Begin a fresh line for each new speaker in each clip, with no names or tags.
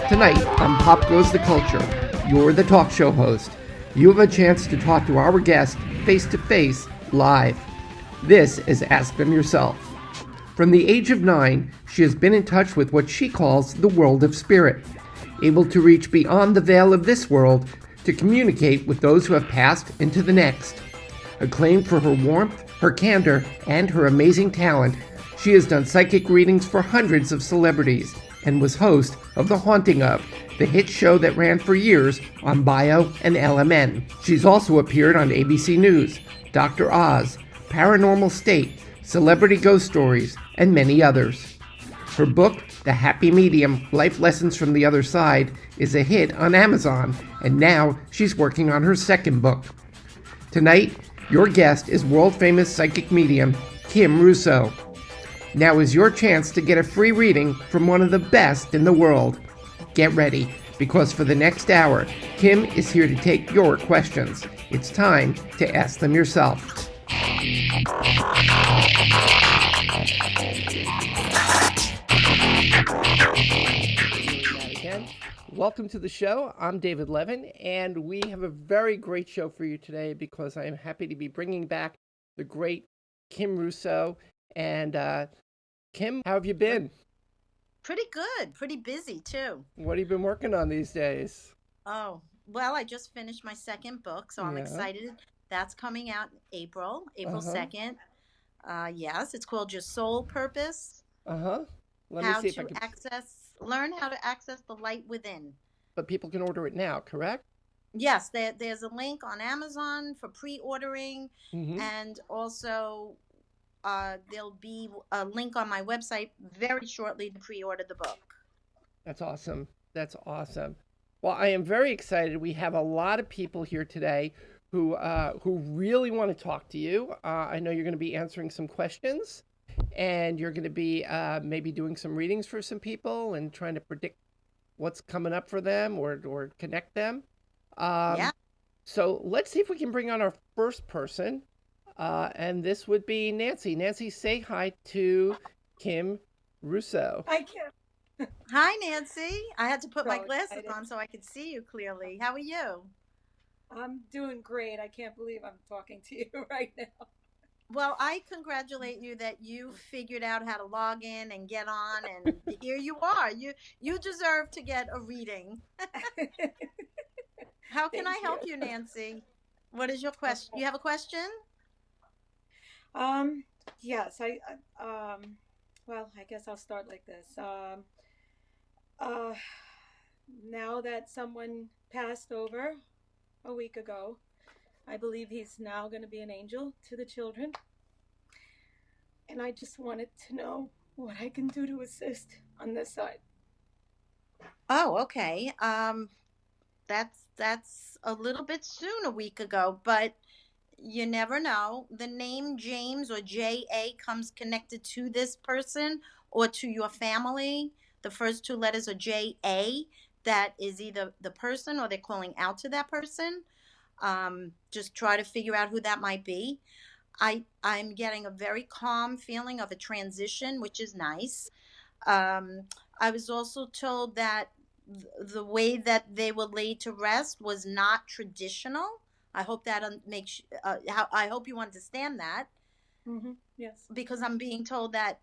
Tonight on Pop Goes the Culture, you're the talk show host. You have a chance to talk to our guest face-to-face, live. This is Ask Them Yourself. From the age of 9, she has been in touch with what she calls the world of spirit, able to reach beyond the veil of this world to communicate with those who have passed into the next. Acclaimed for her warmth, her candor, and her amazing talent, she has done psychic readings for hundreds of celebrities and was host of The Haunting Of, the hit show that ran for years on Bio and LMN. She's also appeared on ABC News, Dr. Oz, Paranormal State, Celebrity Ghost Stories, and many others. Her book, The Happy Medium: Life Lessons from the Other Side, is a hit on Amazon, and now she's working on her second book. Tonight, your guest is world-famous psychic medium, Kim Russo. Now is your chance to get a free reading from one of the best in the world. Get ready, because for the next hour, Kim is here to take your questions. It's time to ask them yourself. Again, welcome to the show. I'm David Levin, and we have a very great show for you today because I am happy to be bringing back the great Kim Russo. And Kim, how have you been?
Pretty good. Pretty busy, too.
What have you been working on these days?
Oh, well, I just finished my second book, so I'm excited. That's coming out April 2nd. Yes, it's called Your Soul Purpose.
Let me see if I can...
Learn how to access the light within.
But people can order it now, correct?
Yes, there's a link on Amazon for pre-ordering, and also there'll be a link on my website very shortly to pre-order the book.
That's awesome. That's awesome. Well, I am very excited. We have a lot of people here today who really want to talk to you. I know you're going to be answering some questions, and you're going to be maybe doing some readings for some people and trying to predict what's coming up for them or connect them.
Yeah.
So let's see if we can bring on our first person. And this would be Nancy. Nancy, say hi to Kim Russo.
Hi, Kim.
Hi, Nancy. I had to put my glasses on so I could see you clearly. How are you?
I'm doing great. I can't believe I'm talking to you right now.
Well, I congratulate you that you figured out how to log in and get on, and here you are. You deserve to get a reading. How can I help you, Nancy? What is your question? You have a question?
Yes, well, I guess I'll start like this. Now that someone passed over a week ago, I believe he's now going to be an angel to the children. And I just wanted to know what I can do to assist on this side.
Oh, okay. That's a little bit soon, a week ago, but you never know. The name James or J.A. comes connected to this person or to your family. The first two letters are J.A. That is either the person or they're calling out to that person. Just try to figure out who that might be. I'm getting a very calm feeling of a transition, which is nice. I was also told that the way that they were laid to rest was not traditional. I hope that makes. I hope you understand that.
Yes.
Because I'm being told that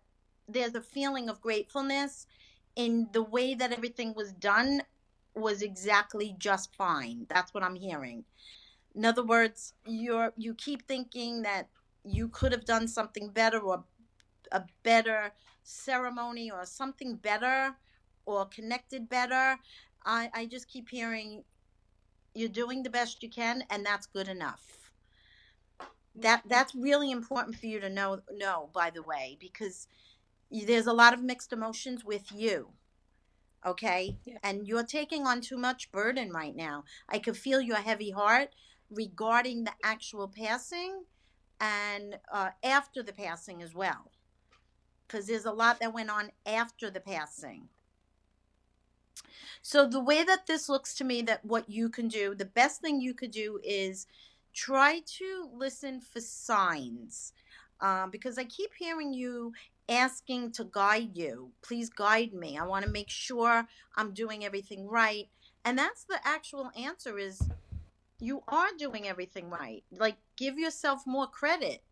there's a feeling of gratefulness in the way that everything was done was exactly just fine. That's what I'm hearing. In other words, you keep thinking that you could have done something better or a better ceremony or something better or connected better. I just keep hearing you're doing the best you can, and that's good enough. That's really important for you to know, by the way, because there's a lot of mixed emotions with you. Okay?
Yeah.
And you're taking on too much burden right now. I could feel your heavy heart regarding the actual passing and after the passing as well. Because there's a lot that went on after the passing. So the way that this looks to me, that what you can do, the best thing you could do is try to listen for signs. because I keep hearing you asking to guide you. Please guide me. I want to make sure I'm doing everything right. And that's the actual answer is you are doing everything right. Like, give yourself more credit.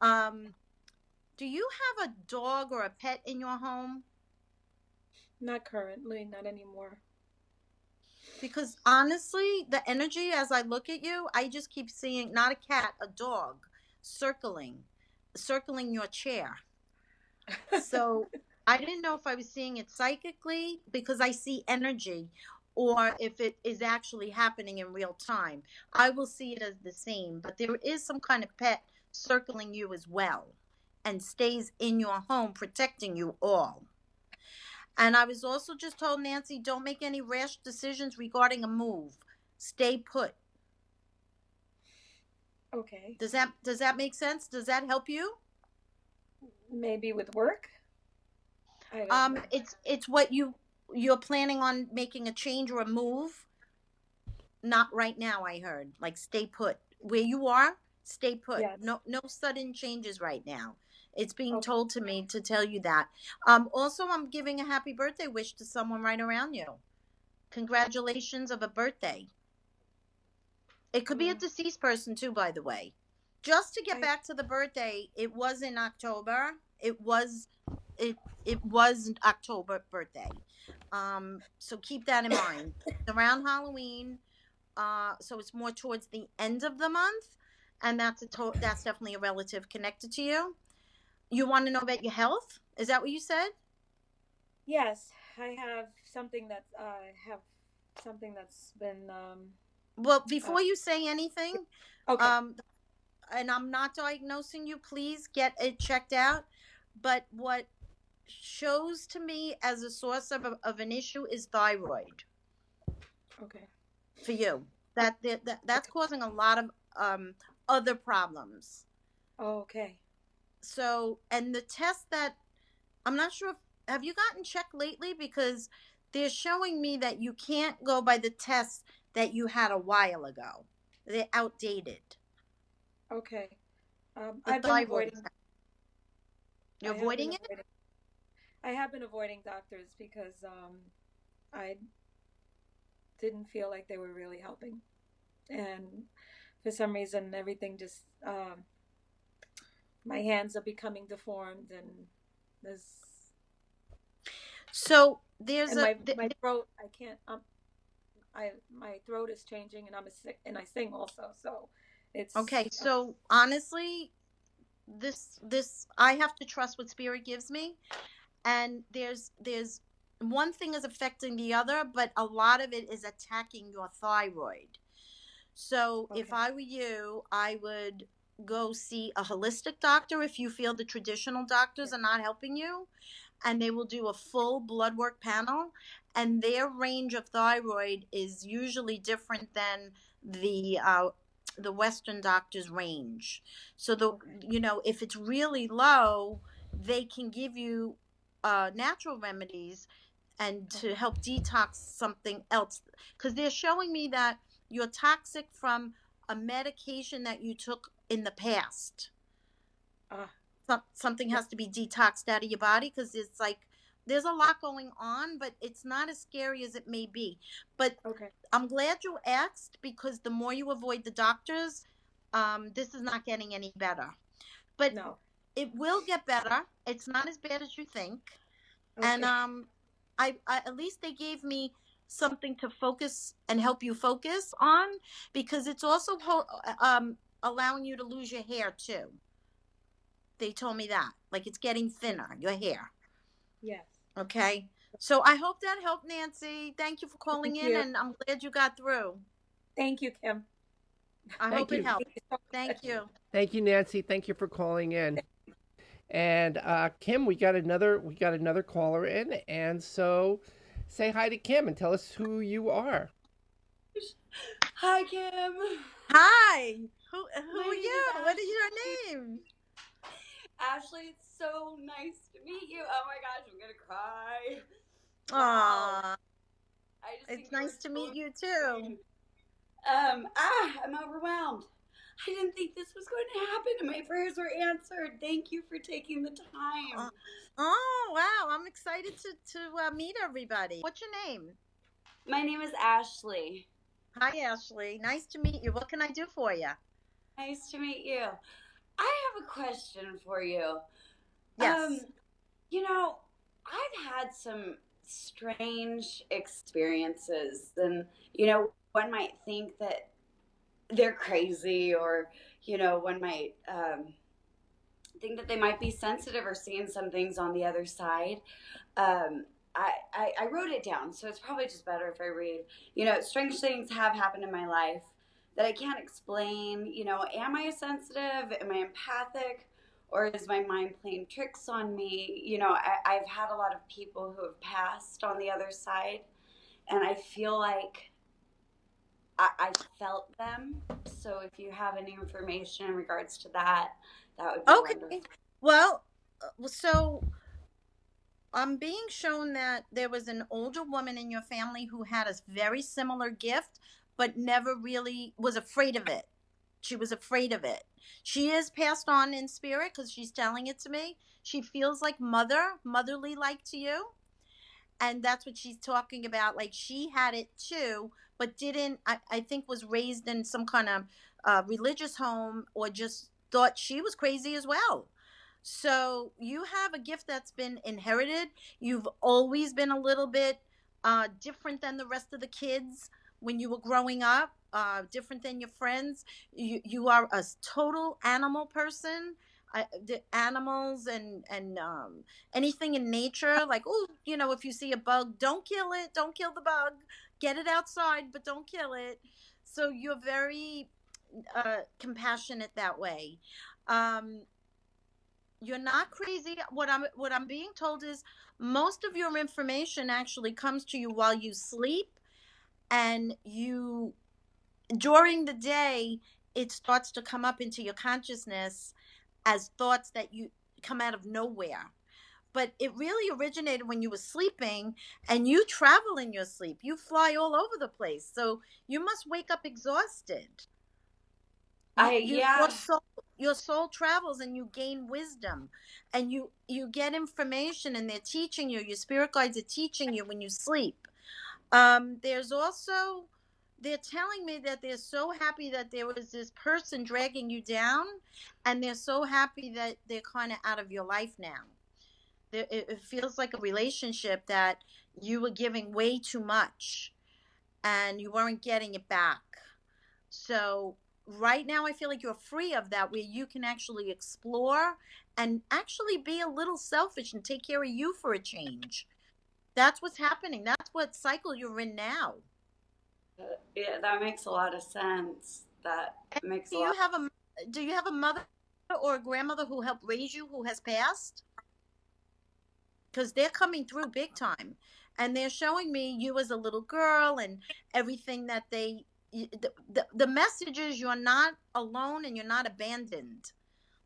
Um, do you have a dog or a pet in your home?
Not currently, not anymore.
Because honestly, the energy as I look at you, I just keep seeing not a cat, a dog circling your chair. So I didn't know if I was seeing it psychically because I see energy or if it is actually happening in real time. I will see it as the same, but there is some kind of pet circling you as well and stays in your home protecting you all. And I was also just told, Nancy, don't make any rash decisions regarding a move. Stay put.
Okay.
Does that make sense? Does that help you?
Maybe with work? I don't know.
It's what you're planning on making a change or a move. Not right now, I heard. Like stay put. Where you are, stay put.
Yes.
No sudden changes right now. It's being
Okay.
told to me to tell you that. Also I'm giving a happy birthday wish to someone right around you. Congratulations of a birthday. It could be a deceased person too, by the way. Just to get back to the birthday, it was in October. It was October birthday. So keep that in mind. Around Halloween, so it's more towards the end of the month, and that's definitely a relative connected to you. You want to know about your health? Is that what you said?
Yes, I have something that have something that's been
Well,
uh,
before you say anything,
okay.
um, and I'm not diagnosing you, please get it checked out. But what shows to me as a source of an issue is thyroid
Okay.
for you. That's causing a lot of other problems.
Oh, okay.
So, and the test that I'm not sure if have you gotten checked lately because they're showing me that you can't go by the tests that you had a while ago. They're outdated.
Okay.
The
I've been
thyroid
avoiding.
test. You're
I have been
avoiding it?
avoiding. I have been avoiding doctors because I didn't feel like they were really helping, and for some reason, everything just my hands are becoming deformed, and there's
So there's
and
a
my throat. I can't. I my throat is changing, and I'm a sick, and I sing also. So
okay.
it's
So honestly, this I have to trust what spirit gives me, and there's one thing is affecting the other, but a lot of it is attacking your thyroid. So if
okay.
I were you, I would go see a holistic doctor if you feel the traditional doctors are not helping you, and they will do a full blood work panel, and their range of thyroid is usually different than the Western doctor's range. So
Okay.
if it's really low, they can give you natural remedies and to
Okay.
help detox something else because they're showing me that you're toxic from a medication that you took in the past.
Ah.
Something
Yeah.
has to be detoxed out of your body because it's like there's a lot going on, but it's not as scary as it may be. But
Okay.
I'm glad you asked because the more you avoid the doctors, this is not getting any better. But
No.
it will get better. It's not as bad as you think. And
Okay.
I at least they gave me something to focus and help you focus on because it's also allowing you to lose your hair too. They told me that like it's getting thinner your hair.
Yes.
Okay, so I hope that helped, Nancy. Thank you for calling
Thank
in,
you.
and I'm glad you got through.
Thank you, Kim.
I
Thank
hope it
you.
helped.
Thank you so
Thank
much.
you.
Thank you, Nancy. Thank you for calling in. And Kim, we got another caller in, and so say hi to Kim and tell us who you are.
Hi, Kim.
Hi. Who
My
are
name is
you? What is
Ashley.
your name?
Ashley, it's so nice to meet you. Oh my gosh, I'm gonna cry. Wow.
Aw,
I just
it's
think you were
nice to
so
meet you too.
sweet. I'm overwhelmed. I didn't think this was going to happen, and my prayers were answered. Thank you for taking the time.
Uh, oh wow, I'm excited to meet everybody. What's your name?
My name is Ashley.
Hi, Ashley. Nice to meet you. What can I do for you?
Nice to meet you. I have a question for you. Um,
Yes.
you know, I've had some strange experiences, and one might think that they're crazy, or one might think that they might be sensitive or seeing some things on the other side. um, I wrote it down, so it's probably just better if I read. Strange things have happened in my life that I can't explain. Am I sensitive? Am I empathic? Or is my mind playing tricks on me? I've had a lot of people who have passed on the other side, and I feel like I felt them. So if you have any information in regards to that, that would be
Okay.
wonderful.
Well, so I'm being shown that there was an older woman in your family who had a very similar gift, but never really was afraid of it. She was afraid of it. She is passed on in spirit because she's telling it to me. She feels like motherly like to you. And that's what she's talking about. Like she had it too, but didn't, I think, was raised in some kind of religious home, or just thought she was crazy as well. So you have a gift that's been inherited. You've always been a little bit different than the rest of the kids when you were growing up, different than your friends. You are a total animal person. The animals and anything in nature, like, oh, if you see a bug, don't kill it, don't kill the bug, get it outside, but don't kill it. So you're very compassionate that way. um you're not crazy. What I'm being told is most of your information actually comes to you while you sleep, and you during the day it starts to come up into your consciousness as thoughts that you come out of nowhere. But it really originated when you were sleeping, and you travel in your sleep. You fly all over the place. So you must wake up exhausted. you,
I
you your
Yeah.
soul your soul travels, and you gain wisdom, and you get information, and they're teaching you. Your spirit guides are teaching you when you sleep. There's also, they're telling me that they're so happy that there was this person dragging you down, and they're so happy that they're kind of out of your life now. It feels like a relationship that you were giving way too much, and you weren't getting it back. So right now I feel like you're free of that, where you can actually explore and actually be a little selfish and take care of you for a change. That's what's happening. That's what cycle you're in now.
Yeah, that makes a lot of sense. That
And
makes
do
a
you
lot.
have a do you have a mother or a grandmother who helped raise you who has passed? Because they're coming through big time, and they're showing me you as a little girl, and everything that the message is you're not alone and you're not abandoned.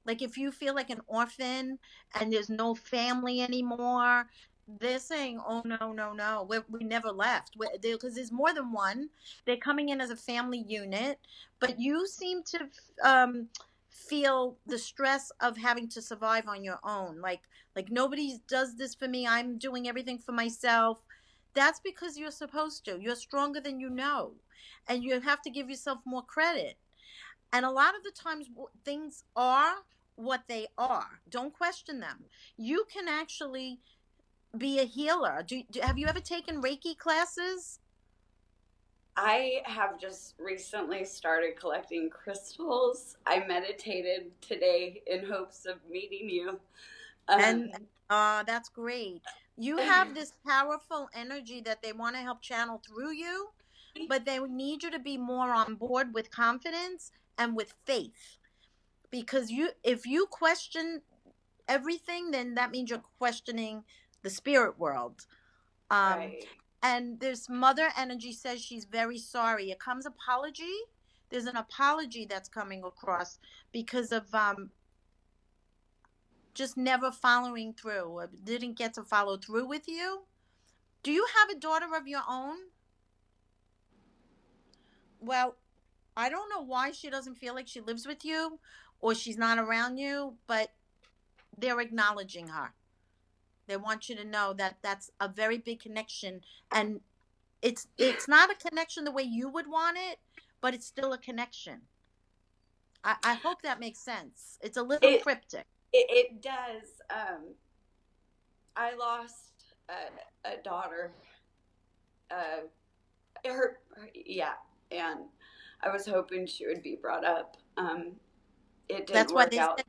Like if you feel like an orphan and there's no family anymore, they're saying, "Oh no, no, no, we never left." Because there's more than one. They're coming in as a family unit, but you seem to um, feel the stress of having to survive on your own. Like nobody does this for me. I'm doing everything for myself. That's because you're supposed to. You're stronger than you know, and you have to give yourself more credit. And a lot of the times, things are what they are. Don't question them. You can actually be a healer. Have you ever taken Reiki classes?
I have just recently started collecting crystals. I meditated today in hopes of meeting you.
And
Um,
that's great. You have this powerful energy that they want to help channel through you, but they need you to be more on board with confidence and with faith. Because if you question everything, then that means you're questioning the spirit world. Um,
right.
and this mother energy says she's very sorry. It comes apology. There's an apology that's coming across because of just never following through, or didn't get to follow through with you. Do you have a daughter of your own? Well, I don't know why she doesn't feel like she lives with you or she's not around you, but they're acknowledging her. They want you to know that that's a very big connection, and it's not a connection the way you would want it, but it's still a connection. I hope that makes sense. It's a little
It
cryptic.
it does. I lost a daughter. Uh, yeah, and I was hoping she would be brought up. It didn't
That's why
work
they
out,
said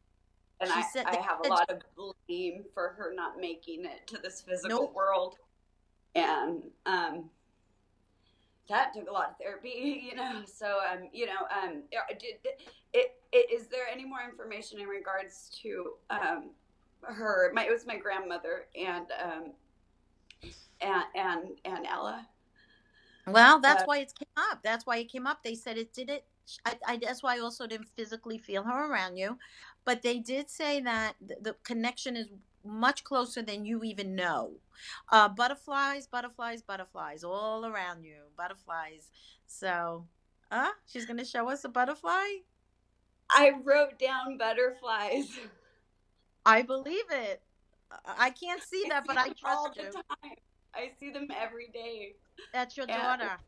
and
she said
I
they
have a
said
lot of blame for her not making it to this physical
nope.
world, and that took a lot of therapy, So, is there any more information in regards to her? It was my grandmother and Ella.
Well, that's
Uh,
why it came up. That's why it came up. They said it did it. That's why I also didn't physically feel her around you, but they did say that the connection is much closer than you even know. Butterflies, butterflies, butterflies all around you. Butterflies. So, she's gonna show us a butterfly.
I wrote down butterflies.
I believe it. I can't see
I
that,
see
but I
them all
trust
the
you.
time. I see them every day.
That's your
And
daughter.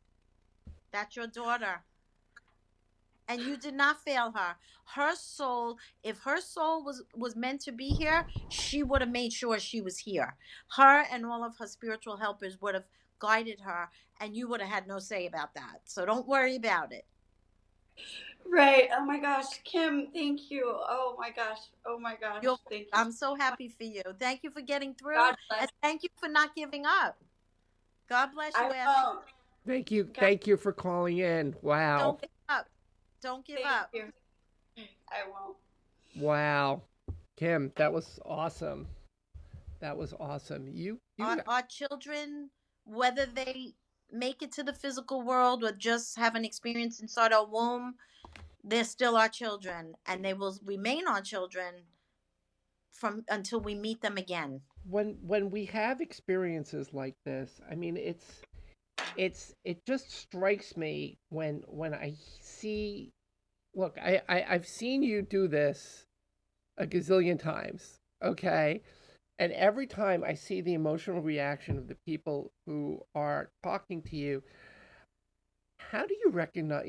That's your daughter. And you did not fail her. Her soul, if her soul was meant to be here, she would have made sure she was here. Her and all of her spiritual helpers would have guided her, and you would have had no say about that. So don't worry about it.
right. Oh my gosh, Kim, thank you. Oh my gosh. Oh my gosh.
You're,
Thank you.
I'm so happy for you. Thank you for getting through,
God bless.
and thank you for not giving up. God bless
I
you, Ashley.
won't.
Thank you.
God,
Thank you for calling in. Wow.
Don't give up. Don't give
thank
up.
you. I won't.
Wow. Kim, that was awesome. That was awesome.
Our children, whether they make it to the physical world or just have an experience inside our womb, they're still our children, and they will remain our children from until we meet them again.
when we have experiences like this, I mean, it just strikes me when I see. Look, I've seen you do this a gazillion times. Okay, and every time I see the emotional reaction of the people who are talking to you, how do you recognize?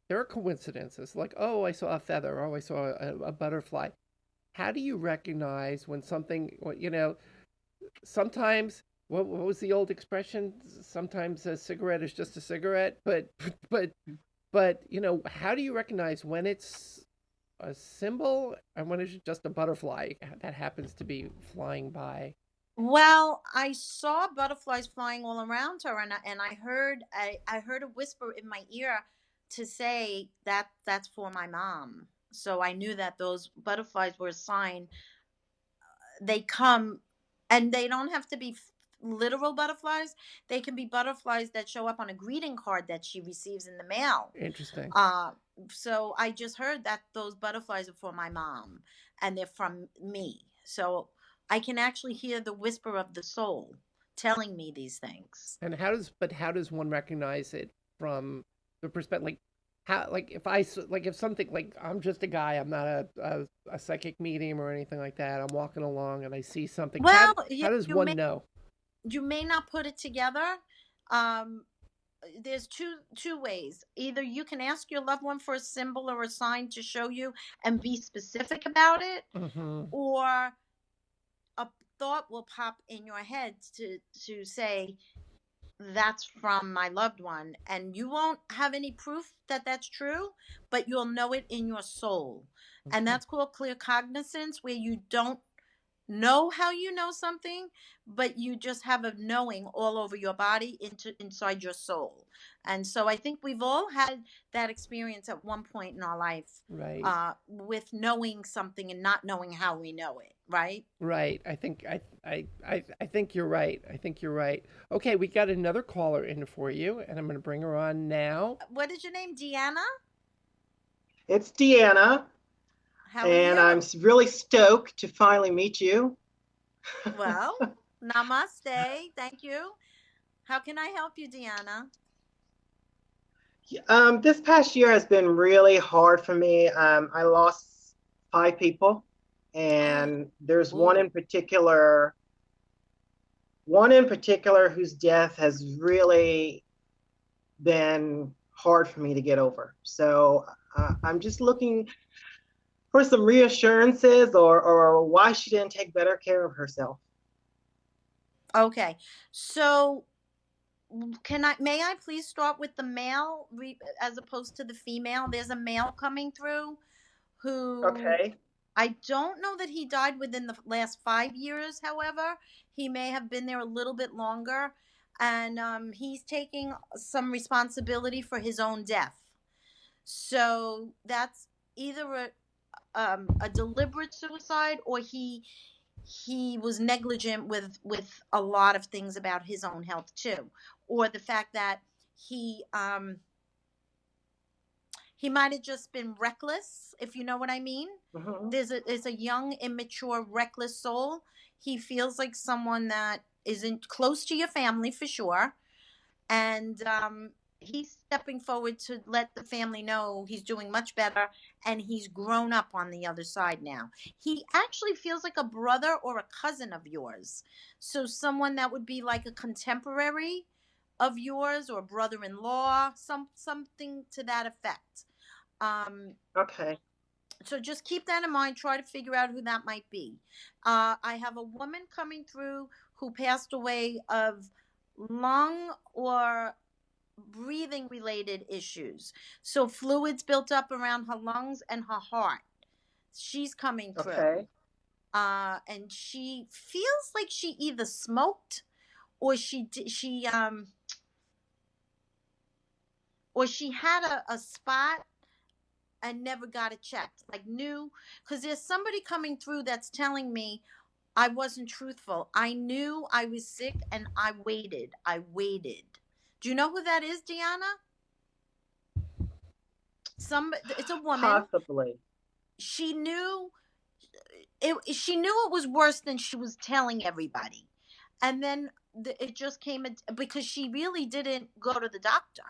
There are coincidences like, oh, I saw a feather, oh, I saw a butterfly. How do you recognize when something, sometimes, what was the old expression? Sometimes a cigarette is just a cigarette, but how do you recognize when it's a symbol and when it's just a butterfly that happens to be flying by?
Well, I saw butterflies flying all around her, and I heard a whisper in my ear to say that that's for my mom. So I knew that those butterflies were a sign. They come, and they don't have to be literal butterflies. They can be butterflies that show up on a greeting card that she receives in the mail.
Interesting.
uh so I just heard that those butterflies are for my mom, and they're from me. So I can actually hear the whisper of the soul telling me these things.
And how does one recognize it from the perspective, like, how, like, if something, like, I'm just a guy, I'm not a psychic medium or anything like that, I'm walking along and I see something,
Well,
how does
you
one
may
know?
not put it together. um there's two ways. Either you can ask your loved one for a symbol or a sign to show you and be specific about it,
Mm-hmm.
or a thought will pop in your head to say that's from my loved one, and you won't have any proof that that's true, but you'll know it in your soul. And
Okay.
that's called clear cognizance, where you don't know how you know something, but you just have a knowing all over your body, inside your soul. And so I think we've all had that experience at one point in our life,
Right.
with knowing something and not knowing how we know it, right?
Right. I think you're right. I think you're right. Okay, we got another caller in for you, and I'm going to bring her on now.
What is your name? Deanna?
It's Deanna,
How are
and
you?
I'm really stoked to finally meet you.
Well, namaste. Thank you. How can I help you, Deanna?
This past year has been really hard for me. I lost 5 people, and there's
Ooh.
one in particular whose death has really been hard for me to get over. So I'm just looking for some reassurances or why she didn't take better care of herself.
Okay. So may I please start with the male as opposed to the female? There's a male coming through who
Okay.
I don't know that he died within the last 5 years. However, he may have been there a little bit longer, and he's taking some responsibility for his own death. So that's either a deliberate suicide, or he was negligent with a lot of things about his own health too, or the fact that he might have just been reckless, if you know what I mean.
Mm-hmm.
There's a young, immature, reckless soul. He feels like someone that isn't close to your family for sure, and he's stepping forward to let the family know he's doing much better, and he's grown up on the other side now. He actually feels like a brother or a cousin of yours, so someone that would be like a contemporary of yours, or brother-in-law, something to that effect.
Okay.
So just keep that in mind. Try to figure out who that might be. I have a woman coming through who passed away of lung or breathing related issues. So fluids built up around her lungs and her heart. She's coming through.
Okay.
And she feels like she either smoked, or she had a spot and never got it checked. Like, knew, because there's somebody coming through that's telling me I wasn't truthful. I knew I was sick and I waited. I waited. Do you know who that is, Deanna? It's a woman.
Possibly.
She knew it was worse than she was telling everybody. And then it just came because she really didn't go to the doctor,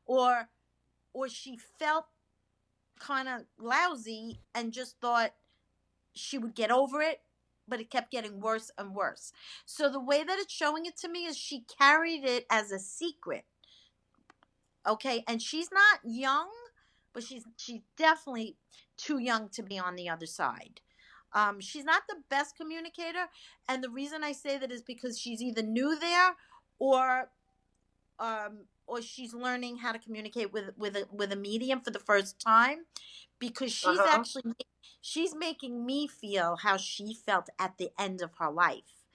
or she felt kind of lousy and just thought she would get over it, but it kept getting worse and worse. So the way that it's showing it to me is she carried it as a secret. Okay, and she's not young, but she's definitely too young to be on the other side. She's not the best communicator, and the reason I say that is because she's either new there, or she's learning how to communicate with a medium for the first time, because
Uh-huh.
she's making me feel how she felt at the end of her life.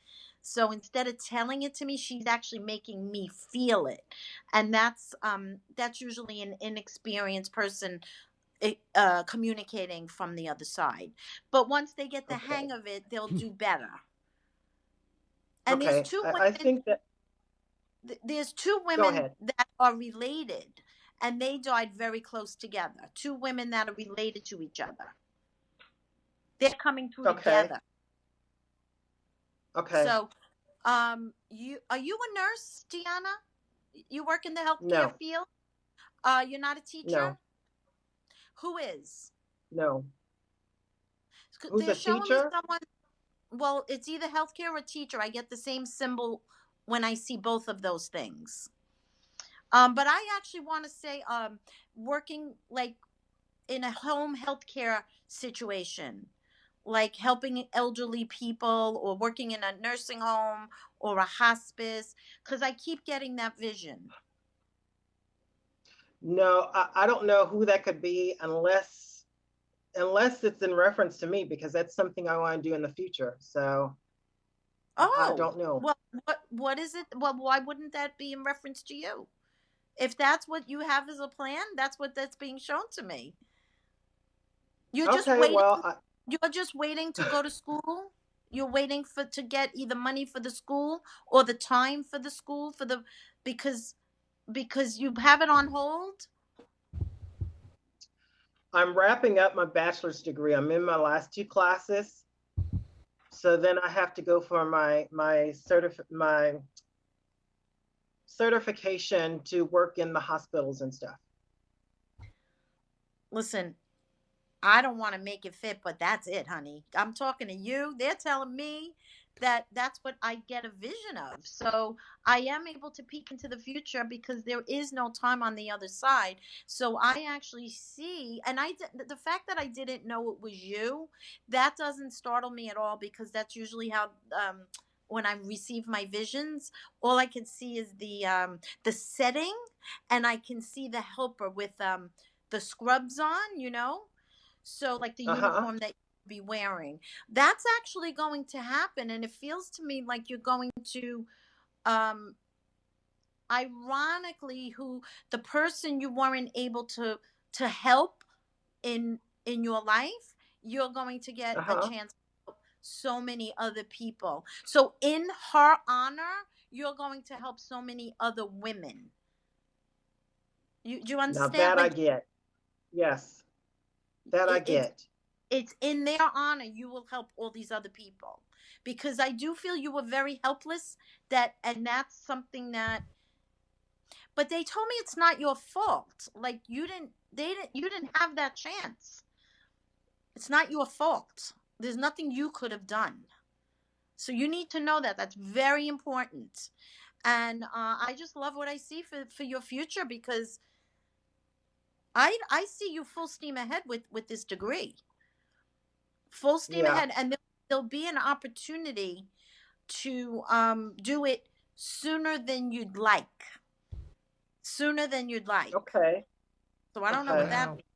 So instead of telling it to me, she's actually making me feel it, and that's usually an inexperienced person communicating from the other side. But once they get the
Okay.
hang of it, they'll do better. And
Okay. I think that,
there's two
go
women
ahead.
that are related, and they died very close together. Two women that are related to each other. They're coming through
Okay.
together.
Okay.
So, you are you a nurse, Deanna? You work in the healthcare
No.
field? You're not a teacher?
No.
Who is?
No. Who's
They're
a
showing me
teacher?
someone. Well, it's either healthcare or teacher. I get the same symbol when I see both of those things. But I actually want to say, working like in a home healthcare situation, like helping elderly people, or working in a nursing home or a hospice, because I keep getting that vision.
No, I don't know who that could be unless it's in reference to me, because that's something I want to do in the future. So I
Oh,
don't know.
well, what is it? Well, why wouldn't that be in reference to you? If that's what you have as a plan, that's being shown to me. You're just
Okay,
waiting.
well,
You're just waiting to go to school. You're waiting to get either money for the school, or the time for the school, because you have it on hold.
I'm wrapping up my bachelor's degree. I'm in my last 2 classes. So then I have to go for my certification to work in the hospitals and stuff.
Listen, I don't want to make it fit, but that's it, honey. I'm talking to you. They're telling me that that's what I get a vision of. So I am able to peek into the future because there is no time on the other side. So I actually see, and the fact that I didn't know it was you, that doesn't startle me at all because that's usually how when I receive my visions, all I can see is the setting, and I can see the helper with the scrubs on, so like the
Uh-huh.
uniform that you be wearing. That's actually going to happen, and it feels to me like you're going to um ironically, who the person you weren't able to help in your life, you're going to get a
Uh-huh.
chance to help so many other people. So in her honor, you're going to help so many other women. Do you
Now
understand?
that I
Like
get. Yes, that I
it's
get.
it's in their honor you will help all these other people, because I do feel you were very helpless, and that's something that, but they told me it's not your fault. Like you didn't have that chance. It's not your fault. There's nothing you could have done. So you need to know that. That's very important. And I just love what I see for your future, because I see you full steam ahead with this degree. Full steam
Yeah.
ahead, and there'll be an opportunity to do it sooner than you'd like. Sooner than you'd like.
Okay.
So I don't know what
Okay.
that
Wow.
means,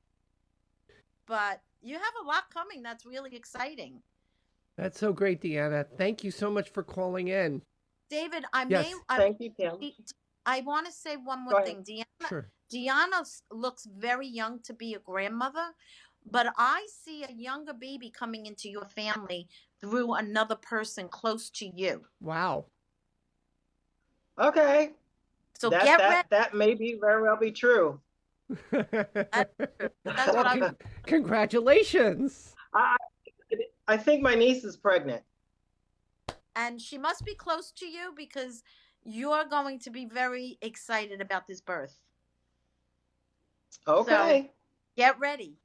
but you have a lot coming that's really exciting.
That's so great, Deanna. Thank you so much for calling in.
David,
Yes.
Thank you, Kim.
I want to say one more
Go ahead.
thing.
Sure.
Deanna looks very young to be a grandmother, but I see a younger baby coming into your family through another person close to you.
Wow.
Okay.
So
That
get ready.
that that may be very well be true.
That's true. That's
Well,
what I
congratulations.
I I think my niece is pregnant.
And she must be close to you because you're going to be very excited about this birth. So
Okay.
get ready.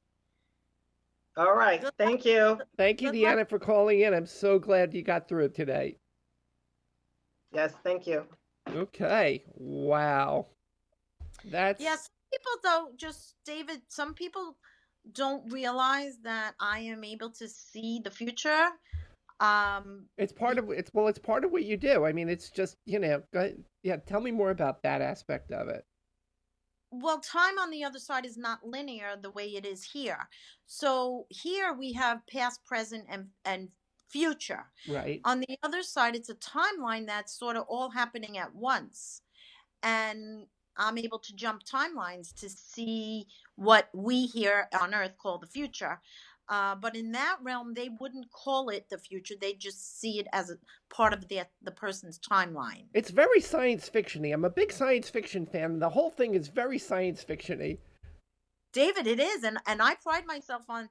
All right.
Good luck.
Thank you.
Thank you,
Good luck.
Deanna, for calling in. I'm so glad you got through today.
Yes, thank you.
Okay. Wow. That's
Yes, people don't just, David, some people don't realize that I am able to see the future.
it's part of it's part of what you do. I mean, it's just, yeah, tell me more about that aspect of it.
Well, time on the other side is not linear the way it is here. So here we have past, present, and future.
Right.
On the other side, it's a timeline that's sort of all happening at once. And I'm able to jump timelines to see what we here on Earth call the future. But in that realm, they wouldn't call it the future. They just see it as a part of the person's timeline.
It's very science fiction-y. I'm a big science fiction fan. The whole thing is very science fiction-y.
David, it is, and I pride myself on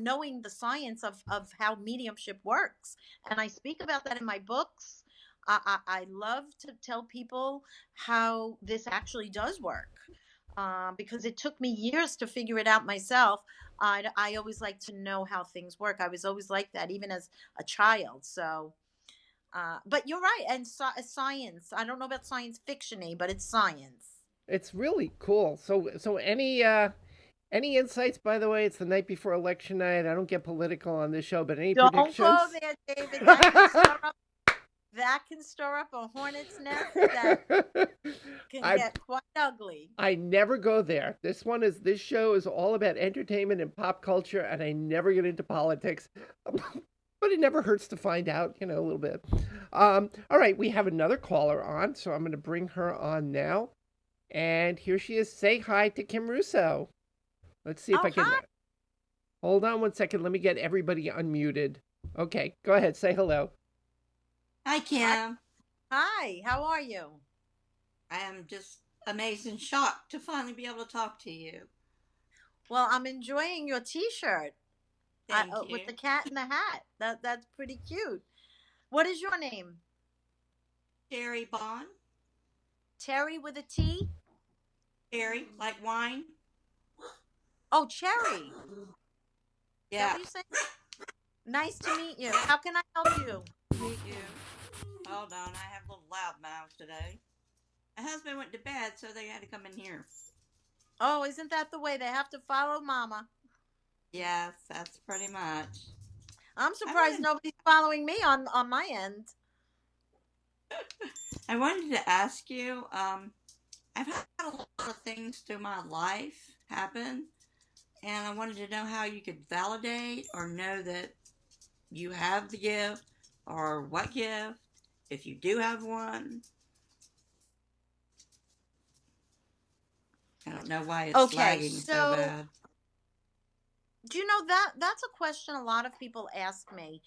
knowing the science of how mediumship works, and I speak about that in my books. I love to tell people how this actually does work, because it took me years to figure it out myself. I always like to know how things work. I was always like that, even as a child. So, but you're right, and science. I don't know about science fiction-y, but it's science.
It's really cool. So any insights, by the way? It's the night before election night. I don't get political on this show, but any
Don't go
predictions?
there, David. That can stir up a hornet's nest that can
I
get quite ugly.
I never go there. This show is all about entertainment and pop culture, and I never get into politics. But it never hurts to find out, a little bit. All right, we have another caller on, so I'm going to bring her on now. And here she is. Say hi to Kim Russo. Let's see if I can.
Hi.
Hold on one second. Let me get everybody unmuted. Okay, go ahead. Say hello.
Hi, Kim.
Hi, how are you?
I am just amazed and shocked to finally be able to talk to you.
Well, I'm enjoying your T-shirt.
Thank you.
With the cat in the hat. That's pretty cute. What is your name?
Terry Bond.
Terry with a T?
Terry, like wine.
Oh, Cherry. Is that
Yeah,
what you said? Nice to meet you. How can I help you?
meet you. Hold on, I have a little loud mouth today. My husband went to bed, so they had to come in here.
Oh, isn't that the way they have to follow Mama?
Yes, that's pretty much.
I'm
I
surprised
wanted,
nobody's following me on my end.
I wanted to ask you. I've had a lot of things through my life happen, and I wanted to know how you could validate or know that you have the gift, or what gift, if you do have one. I don't know why it's
Okay,
lagging so
so
bad.
do you know that that's a question a lot of people ask me.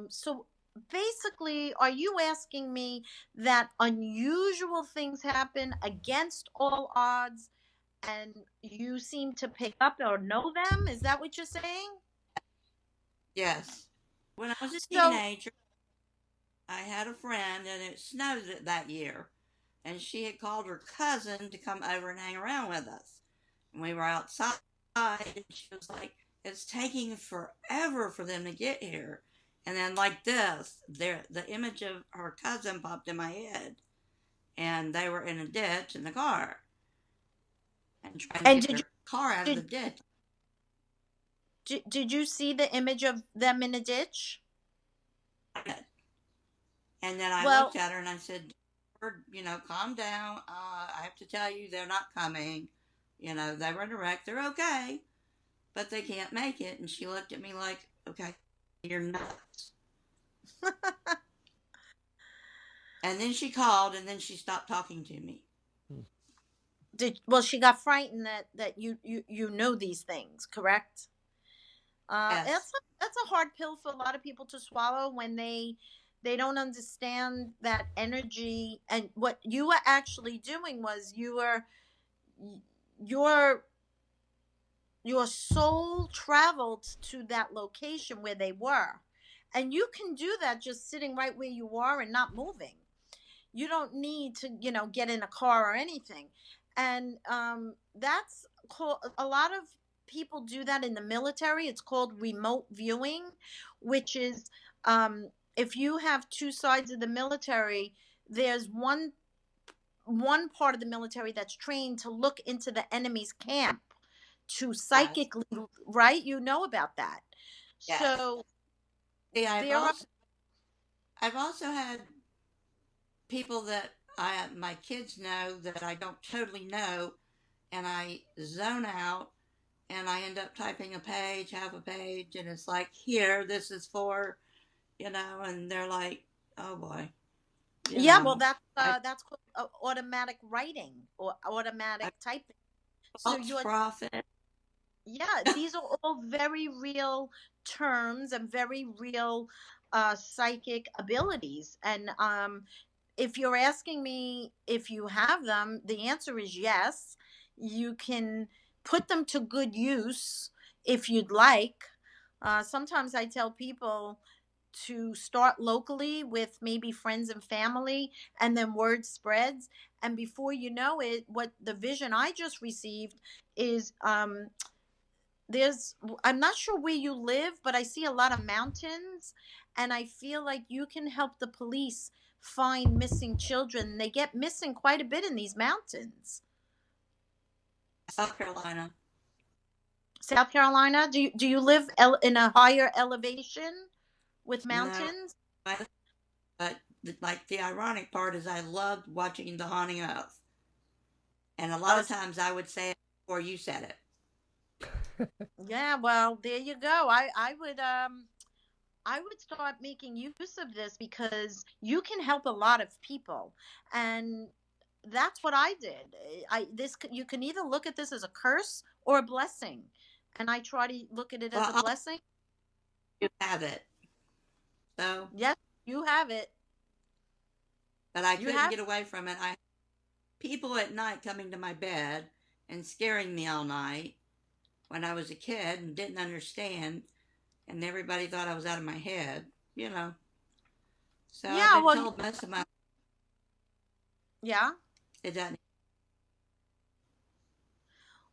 So basically, are you asking me that unusual things happen against all odds and you seem to pick up or know them? Is that what you're saying?
Yes. When I was a
So,
teenager, I had a friend, and it snowed that year, and she had called her cousin to come over and hang around with us. And we were outside, and she was like, "It's taking forever for them to get here." And then, like this, the image of her cousin popped in my head, and they were in a ditch in the car and trying to
and
get their car out of the
did
ditch.
did you see the image of them in a ditch?
And then I
Well,
looked at her and I said, calm down. I have to tell you, they're not coming. They were in a wreck. They're okay, but they can't make it. And she looked at me like, okay, you're nuts. And then she called, and then she stopped talking to me.
well, she got frightened that you know these things, correct?
Yes,
That's a hard pill for a lot of people to swallow when they don't understand that energy. And what you were actually doing was your your soul traveled to that location where they were, and you can do that just sitting right where you are and not moving. You don't need to get in a car or anything. And that's called, a lot of people do that in the military. It's called remote viewing, which is, if you have two sides of the military, there's one part of the military that's trained to look into the enemy's camp to
yes,
psychically, right, about that.
yes.
So
See,
there are.
I've also had people that my kids know that I don't totally know, and I zone out, and I end up typing a page, half a page, and it's like, here, this is for, and they're like, oh boy, you
Yeah, well,
know, I
that's called automatic writing or
I
automatic typing. So
false
you're,
prophet.
yeah, these are all very real terms and very real psychic abilities. And if you're asking me if you have them, the answer is yes. You can put them to good use if you'd like. Sometimes I tell people to start locally with maybe friends and family, and then word spreads. And before you know it, what the vision I just received is, there's, I'm not sure where you live, but I see a lot of mountains, and I feel like you can help the police find missing children. They get missing quite a bit in these mountains.
South Carolina.
South Carolina, do you live in a higher elevation with
No,
mountains?
but, like the ironic part is I loved watching The Haunting of, and a lot
Oh,
of times I would say it before you said it.
yeah, well, there you go. I would start making use of this because you can help a lot of people. And that's what I did. You can either look at this as a curse or a blessing. And I try to look at it as
Well,
a
I'll
blessing.
let you have it. So,
Yes, you have it.
but I
You
couldn't
have
get away from it. I people at night coming to my bed and scaring me all night when I was a kid and didn't understand, and everybody thought I was out of my head, you know. So I've
Yeah,
been
well,
told most of my
yeah.
it doesn't.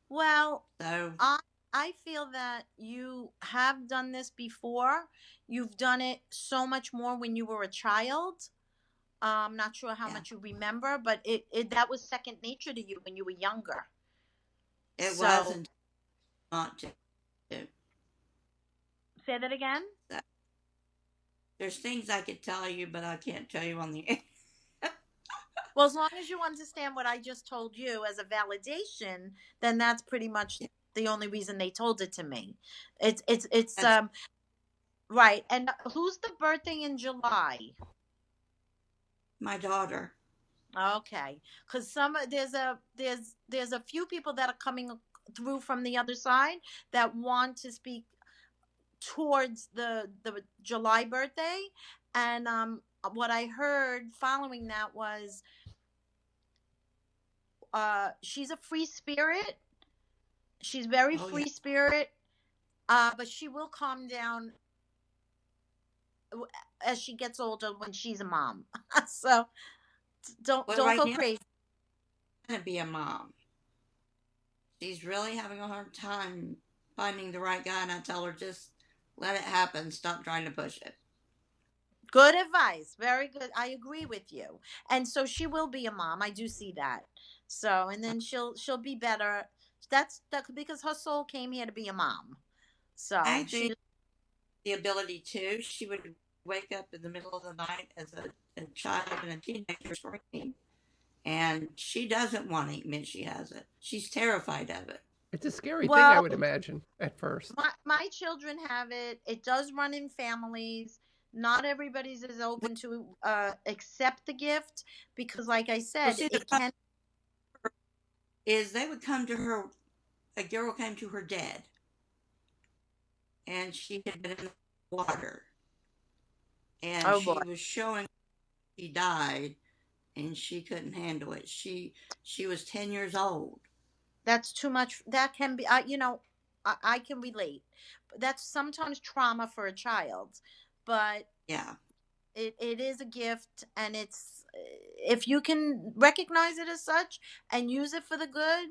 Well,
So,
I feel that you have done this before. You've done it so much more when you were a child. I'm not sure how
yeah,
much you remember, but it that was second nature to you when you were younger.
it
So
wasn't not to.
say that again.
So, there's things I could tell you, but I can't tell you on the air.
Well, as long as you understand what I just told you as a validation, then that's pretty much
Yeah,
the only reason they told it to me. It's
that's
right. And who's the birthday in July?
my daughter.
Okay, because there's a few people that are coming through from the other side that want to speak towards the July birthday, and what I heard following that was she's a free spirit. She's very
Oh, yeah.
free spirit, but she will calm down as she gets older when she's a mom. So
But
don't
right
go
now,
crazy.
she's going to be a mom. She's really having a hard time finding the right guy, and I tell her just let it happen. Stop trying to push it.
Good advice. Very good. I agree with you. And so she will be a mom. I do see that. So and then she'll be better. That because her soul came here to be a mom.
I
So
think
she
the ability to, she would wake up in the middle of the night as a child and a teenager screaming. And she doesn't want to admit she has it. She's terrified of it.
It's a scary thing, I
well
would imagine, at first.
my children have it. It does run in families. Not everybody's as open to accept the gift because like I
Well,
said,
see, the
it
problem
can
is they would come to her, a girl came to her dead, and she had been in the water. And
oh boy.
she was showing she died, and she couldn't handle it. She was 10 years old.
That's too much. That can be, I can relate. That's sometimes trauma for a child, but
Yeah.
it is a gift, and it's if you can recognize it as such and use it for the good,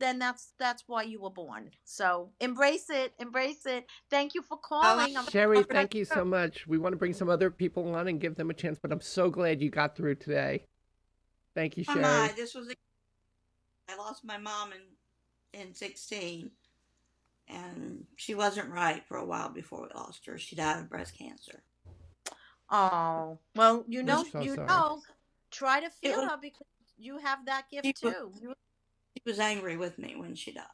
then that's why you were born. So embrace it, embrace it. Thank you for
Oh,
calling. I'm
Sherry,
sorry
thank you so much. We want to bring some other people on and give them a chance, but I'm so glad you got through today. Thank you,
am
Sherry.
I? I lost my mom in 16, and she wasn't right for a while before we lost her. She died of breast cancer.
Oh well,
I'm so sorry.
try to
It
feel
was
her because you have that
she
gift
was,
too.
she was angry with me when she died.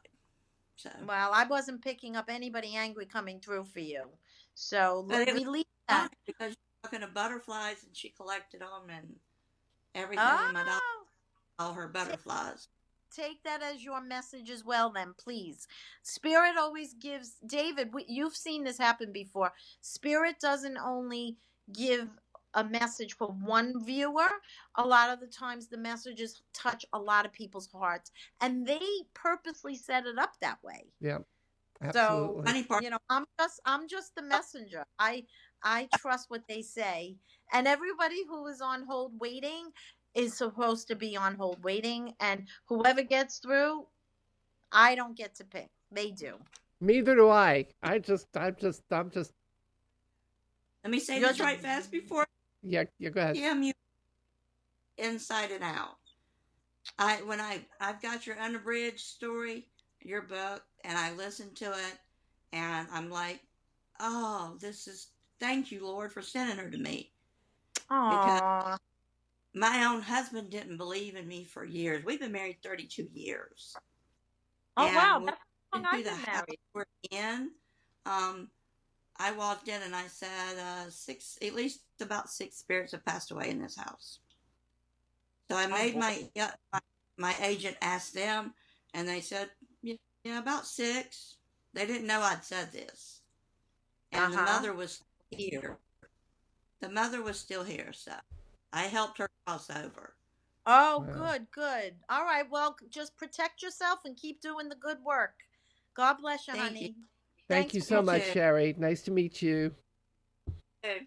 So,
Well, I wasn't picking up anybody angry coming through for you. So
but it was
release
fun
that.
because she was talking to butterflies and she collected them and everything. And my daughter
Oh,
all her
take,
butterflies.
take that as your message as well, then, please. Spirit always gives, David, you've seen this happen before. Spirit doesn't only give a message for one viewer. A lot of the times the messages touch a lot of people's hearts, and they purposely set it up that way.
Yeah,
So,
absolutely.
Funny part.
I'm just the messenger. I trust what they say. And everybody who is on hold waiting is supposed to be on hold waiting, and whoever gets through, I don't get to pick. They do.
Neither do I. I'm just.
Let me say
You're
this
just
right fast before
Yeah, go ahead.
Kim, you inside and out. I've got your unabridged story, your book, and I listened to it, and I'm like, oh, this is thank you, Lord, for sending her to me because
Aw.
my own husband didn't believe in me for years. We've been married 32 years,
Oh
and
wow,
when
that's how
we
long
went
I've
through
been
the house
married.
we're in, um, I walked in and I said, at least about six spirits have passed away in this house. So I
Oh
made
boy.
my agent asked them, and they said, yeah, about six. They didn't know I'd said this, and the
Uh-huh.
mother was here. The mother was still here, so I helped her cross over.
Oh,
Wow.
good, good. All right, well, just protect yourself and keep doing the good work. God bless you,
Thank you.
honey.
Thank
Thanks
you
for
You
so
calling.
much,
too.
Sherry. Nice to meet you.
Too.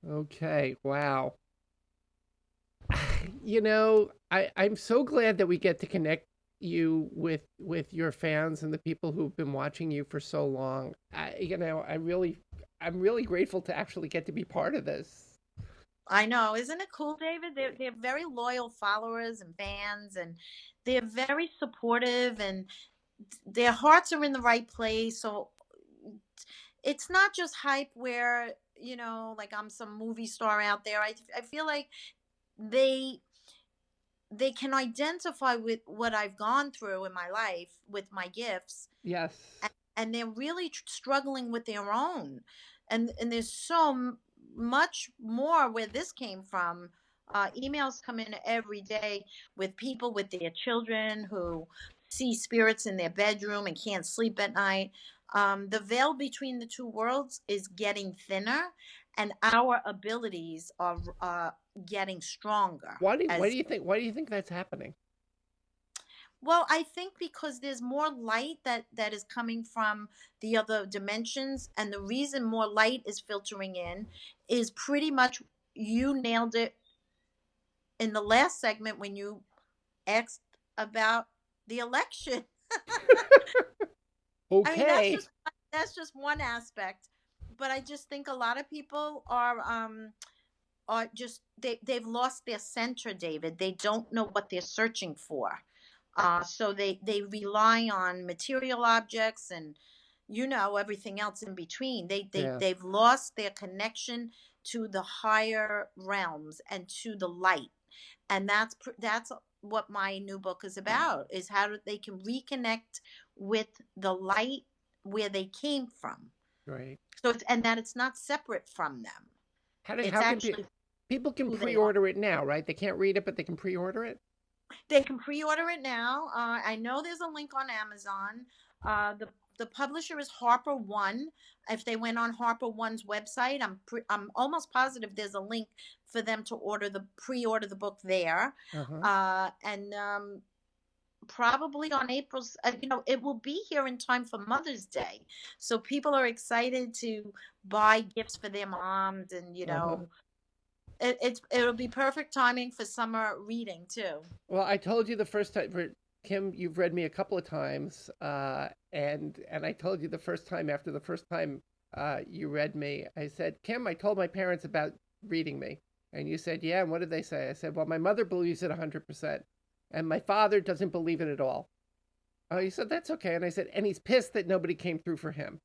Okay, wow. I'm so glad that we get to connect, you with your fans and the people who've been watching you for so long. I'm really grateful to actually get to be part of this.
I know, isn't it cool, David? They're very loyal followers and fans, and they're very supportive, and their hearts are in the right place. So it's not just hype where, like I'm some movie star out there. I feel like they they can identify with what I've gone through in my life with my gifts,
Yes.
and they're really struggling with their own, and there's so much more where this came from. Emails come in every day with people with their children who see spirits in their bedroom and can't sleep at night. The veil between the two worlds is getting thinner, and our abilities are getting stronger.
Why do you think that's happening?
Well, I think because there's more light that is coming from the other dimensions, and the reason more light is filtering in is pretty much, you nailed it in the last segment when you asked about the election. I mean,
Okay.
that's just one aspect, but I just think a lot of people are just they've lost their center, David. They don't know what they're searching for. So they rely on material objects and, everything else in between.
Yeah.
They've lost their connection to the higher realms and to the light, and that's what my new book is about, is how they can reconnect with the light where they came from.
Right.
So and that it's not separate from them. It's
How can
actually
people can
who they are.
pre-order it now, right? They can't read it, but they can pre-order it.
They can pre-order it now. I know there's a link on Amazon. The publisher is Harper One. If they went on Harper One's website, I'm almost positive there's a link for them to pre-order the book there. And probably on April's, it will be here in time for Mother's Day, so people are excited to buy gifts for their moms, and it'll be perfect timing for summer reading too.
Well, I told you the first time, Kim, you've read me a couple of times, and I told you the first time, after the first time you read me, I said, Kim, I told my parents about reading me, and you said, yeah. And what did they say? I said, well, my mother believes it 100%, and my father doesn't believe it at all. Oh, you said that's okay, and I said, and he's pissed that nobody came through for him.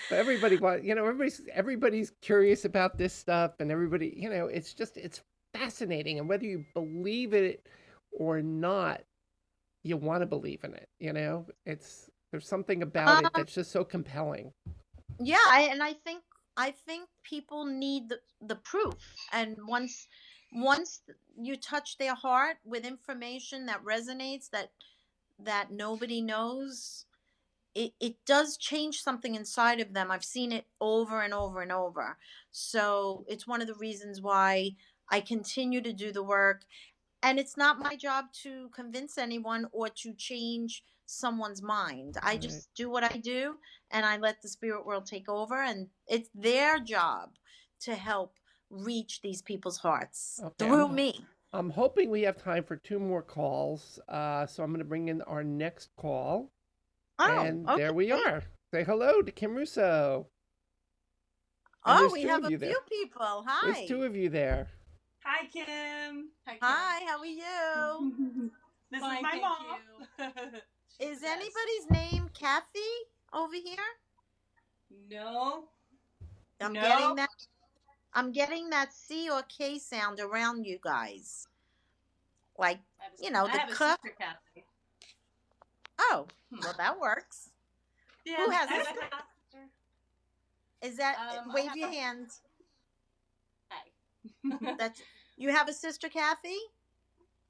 Everybody everybody's curious about this stuff, and everybody, it's fascinating, and whether you believe it or not, you want to believe in it. There's something about it that's just so compelling.
Yeah, and I think people need the proof, and once you touch their heart with information that resonates, that nobody knows, it does change something inside of them. I've seen it over and over and over. So it's one of the reasons why I continue to do the work. And it's not my job to convince anyone or to change someone's mind. I just do what I do, and I let the spirit world take over. And it's their job to help reach these people's hearts through me.
I'm hoping we have time for 2 more calls. So I'm going to bring in our next call. And there we are. Say hello to Kim Russo.
We have a few people. Hi.
There's 2 of you there.
Hi, Kim.
Hi, how are you?
This is my mom.
Is anybody's name Kathy over here?
No.
I'm getting that C or K sound around you guys. Like, the cook.
Sister Kathy.
Oh, well, that works.
Yeah,
who has
it?
Is that wave your hands?
Hi.
You have a sister, Kathy?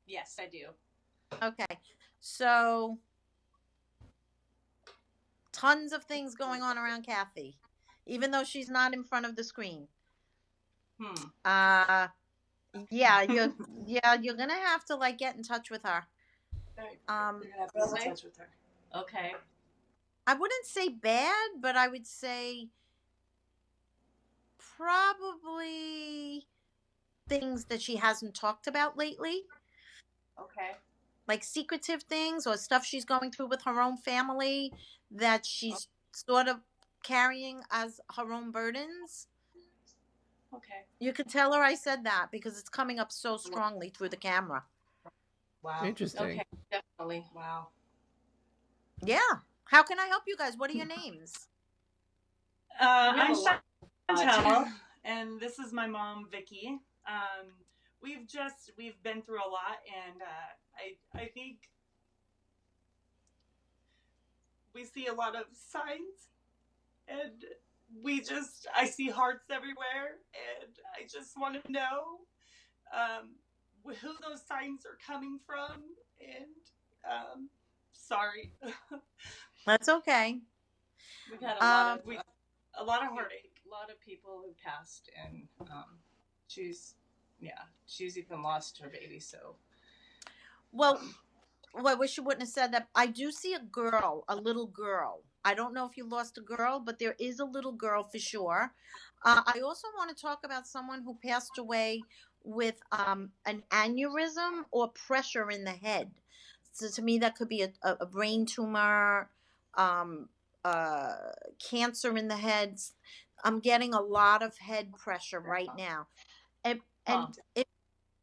Yes, I do.
Okay, so tons of things going on around Kathy, even though she's not in front of the screen. Yeah, you're gonna have to get in touch with her.
You're gonna have to get in touch with her. Okay.
I wouldn't say bad, but I would say probably things that she hasn't talked about lately.
Okay.
like secretive things or stuff she's going through with her own family that she's sort of carrying as her own burdens.
Okay.
You can tell her I said that because it's coming up so strongly through the camera.
Wow.
Interesting.
Okay, definitely. Wow.
Yeah. How can I help you guys? What are your names?
I'm Chantel, and this is my mom, Vicky. We've been through a lot, and I think we see a lot of signs, and I see hearts everywhere, and I just want to know who those signs are coming from, and sorry.
That's okay.
We've had a lot of heartache.
A lot of people who passed, and she's even lost her baby. So,
well, I wish you wouldn't have said that. I do see a little girl. I don't know if you lost a girl, but there is a little girl for sure. I also want to talk about someone who passed away with an aneurysm or pressure in the head. So to me, that could be a brain tumor, cancer in the head. I'm getting a lot of head pressure right now. And it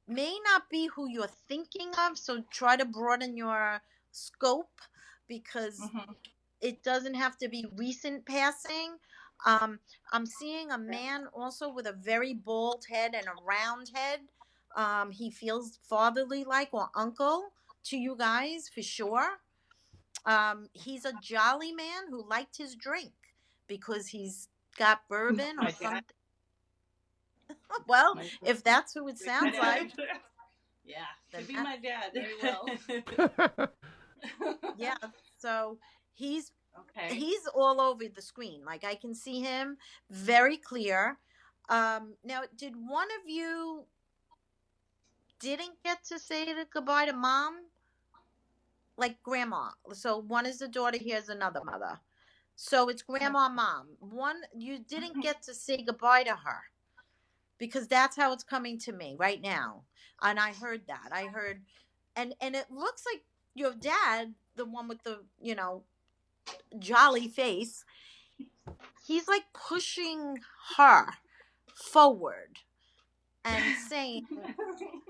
may not be who you're thinking of, so try to broaden your scope because it doesn't have to be recent passing. I'm seeing a man also with a very bald head and a round head. He feels fatherly like or uncle to you guys for sure. He's a jolly man who liked his drink because he's got bourbon or something. Well, if that's who it sounds like.
yeah, could be my dad very well.
Yeah, so he's all over the screen. Like I can see him very clear. Now, did one of you didn't get to say goodbye to mom? Like grandma. So one is the daughter, here's another mother. So it's grandma, mom. One, you didn't get to say goodbye to her because that's how it's coming to me right now. And I heard that. I heard, and it looks like your dad, the one with the, jolly face, he's like pushing her forward and saying,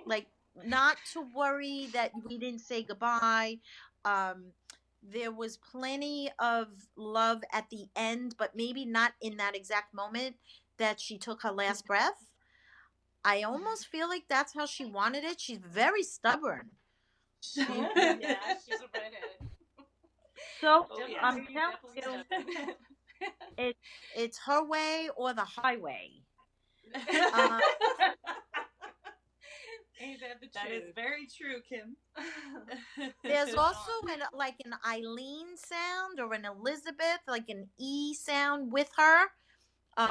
like, not to worry that we didn't say goodbye. There was plenty of love at the end, but maybe not in that exact moment that she took her last breath. I almost feel like that's how she wanted it. She's very stubborn.
Yeah, she's a redhead.
So I'm telling you, it's her way or the highway.
Ain't that the truth? That is very true, Kim.
There's also an Eileen sound or an Elizabeth, like an E sound with her,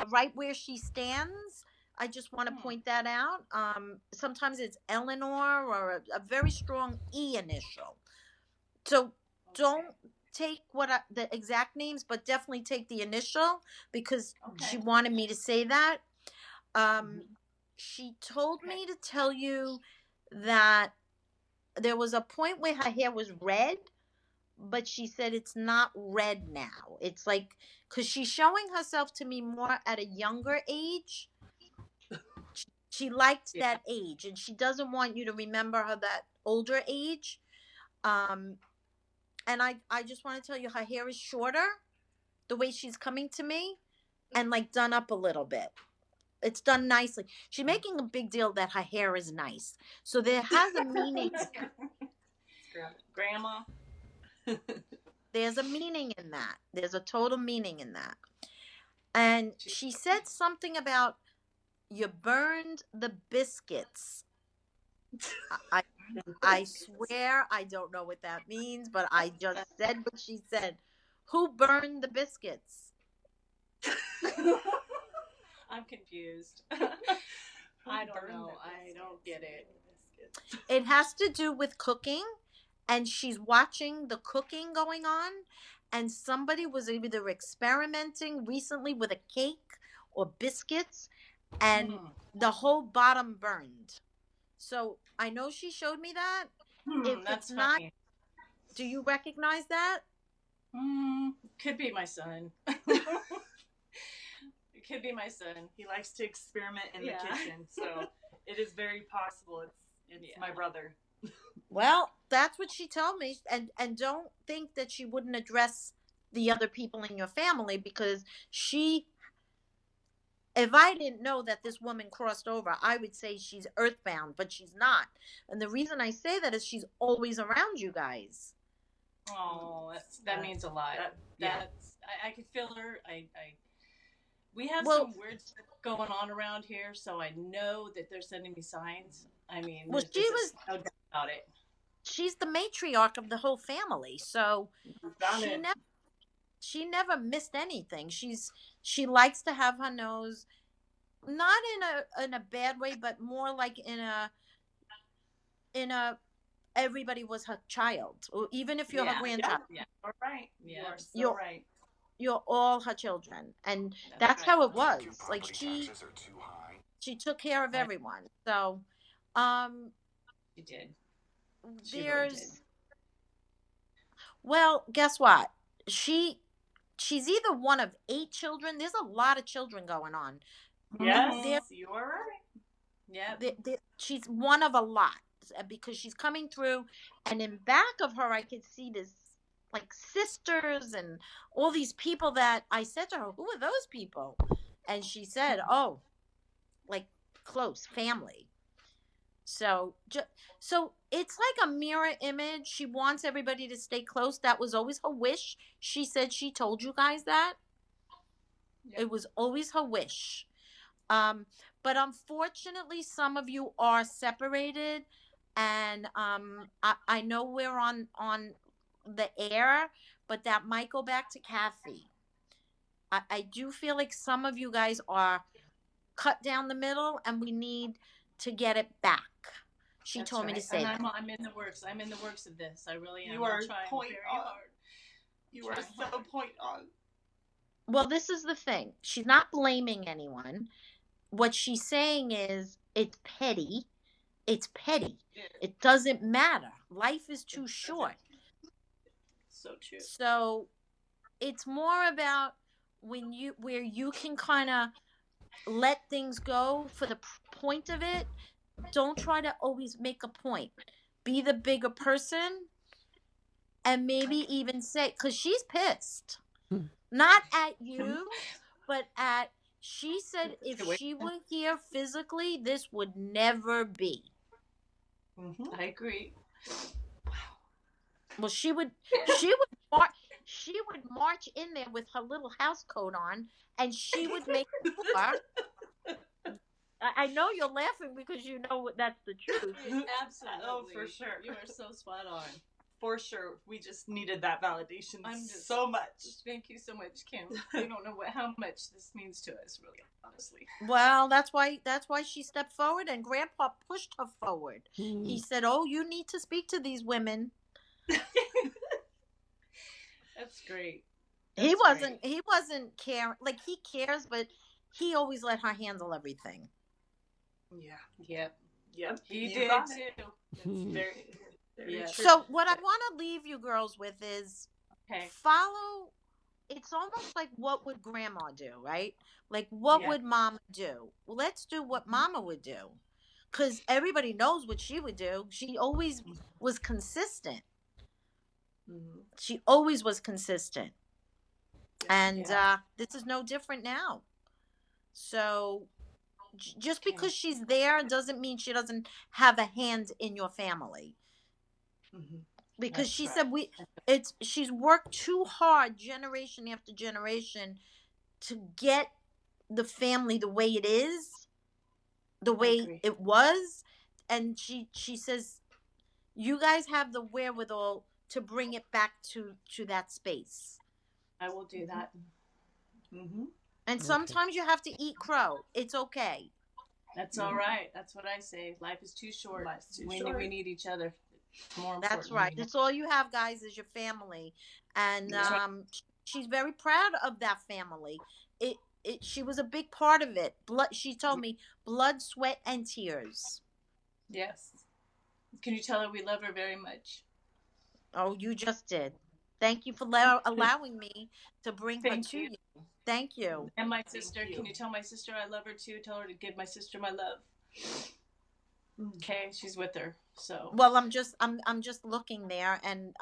right where she stands. I just want to point that out. Sometimes it's Eleanor or a very strong E initial. So don't take the exact names, but definitely take the initial because she wanted me to say that. She told me to tell you that there was a point where her hair was red, but she said it's not red now. It's like, because she's showing herself to me more at a younger age. She liked that age, and she doesn't want you to remember her that older age. And I just want to tell you her hair is shorter, the way she's coming to me, and like done up a little bit. It's done nicely. She's making a big deal that her hair is nice. So there has a meaning.
Grandma.
There's a meaning in that. There's a total meaning in that. And she said something about you burned the biscuits. I swear I don't know what that means, but I just said what she said. Who burned the biscuits?
I'm confused. I don't know. I don't get it.
It has to do with cooking, and she's watching the cooking going on, and somebody was either experimenting recently with a cake or biscuits, and the whole bottom burned. So I know she showed me that, if
That's
it's not,
funny.
do you recognize that?
Could be my son. It could be my son.
He likes to experiment in the
Yeah.
kitchen, so it is very possible it's
Yeah.
my brother.
Well, that's what she told me, and don't think that she wouldn't address the other people in your family, because if I didn't know that this woman crossed over, I would say she's earthbound, but she's not. And the reason I say that is she's always around you guys.
Oh, that means a lot.
Yeah.
I can feel her. We have
Well-
some weird stuff going on around here, so I know that they're sending me signs. I mean,
Well,
there's no doubt about it.
She's the matriarch of the whole family, so
Got it.
she never missed anything. She likes to have her nose, not in a bad way, but more like in a everybody was her child, or even if you're her grandchild.
Yeah.
All right.
Yeah.
You are so
You're-
right.
You're all her children, and
That's
that's how
right.
it was. Like she took care of
Right.
everyone. So,
She did. She really
there's
did.
well, guess what? She's either one of 8 children. There's a lot of children going on.
Yes, you are right.
Yeah.
She's one of a lot, because she's coming through, and in back of her I could see this like sisters and all these people that I said to her, who are those people? And she said, oh, like close family. So it's like a mirror image. She wants everybody to stay close. That was always her wish. She said she told you guys that.
Yep.
It was always her wish. But unfortunately, some of you are separated, and I know we're on the air, but that might go back to Kathy. I do feel like some of you guys are cut down the middle, and we need to get it back. She
That's
told me to
right.
say
And
that.
I'm in the works. I'm in the works of this. I really am.
You are
I'm trying
point
very
on.
hard.
You are
Trying
so
hard.
point on.
Well, this is the thing. She's not blaming anyone. What she's saying is it's petty. It's petty. It doesn't matter. Life is too short.
So true.
So it's more about where you can kind of let things go for the point of it. Don't try to always make a point. Be the bigger person, and maybe even say, because she's pissed. Not at you, but at, she said if she were here physically, this would never be.
I agree.
Well, she would march in there with her little house coat on, and she would make sure. I know you're laughing because you know that's the truth.
Absolutely.
Oh, for sure.
You are so spot on.
For sure. We just needed that validation
just
so much.
Thank you so much, Kim. You don't know how much this means to us, really, honestly.
Well, that's why she stepped forward, and Grandpa pushed her forward. He said, "Oh, you need to speak to these women."
That's great.
He wasn't caring. Like, he cares, but he always let her handle everything.
Yeah. Yep.
He
You
did
got
too.
it. It's very
Yeah.
true.
So what I want to leave you girls with is
Okay.
follow. It's almost like, what would Grandma do, right? Like, what
Yeah.
would Mama do? Well, let's do what Mama would do, because everybody knows what she would do. She always was consistent. She always was consistent. And this is no different now. So just because she's there doesn't mean she doesn't have a hand in your family. Because
That's
she
right.
said she's worked too hard generation after generation to get the family the way it is, the way it was. And she says, you guys have the wherewithal to bring it back to that space.
I will do that.
And sometimes you have to eat crow. It's okay.
That's all right. That's what I say. Life is too short. We need each other. More important.
That's right. That's all you have, guys, is your family. And she's very proud of that family. She was a big part of it. She told me blood, sweat, and tears.
Yes. Can you tell her we love her very much?
Oh, you just did. Thank you for allowing me to bring her
Thank
to
you.
you. Thank you.
And my sister. Can you tell my sister I love her too? Tell her to give my sister my love. Okay, she's with her. So.
Well, I'm just looking there, and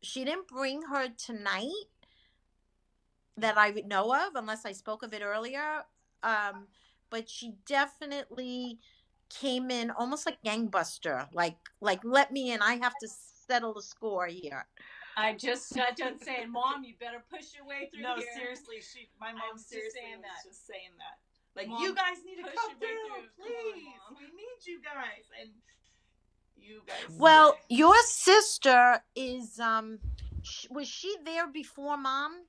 she didn't bring her tonight that I would know of, unless I spoke of it earlier. But she definitely came in almost like gangbuster, like let me in. I have to settle the score here.
I just got done saying, Mom, you better push your way through
No,
here.
seriously, my mom seriously was just saying that. Like,
Mom,
you guys need to
push
come
your way
through,
through. Come on,
please.
Mom.
We need you guys. And you guys.
Well, your sister is was she there before Mom?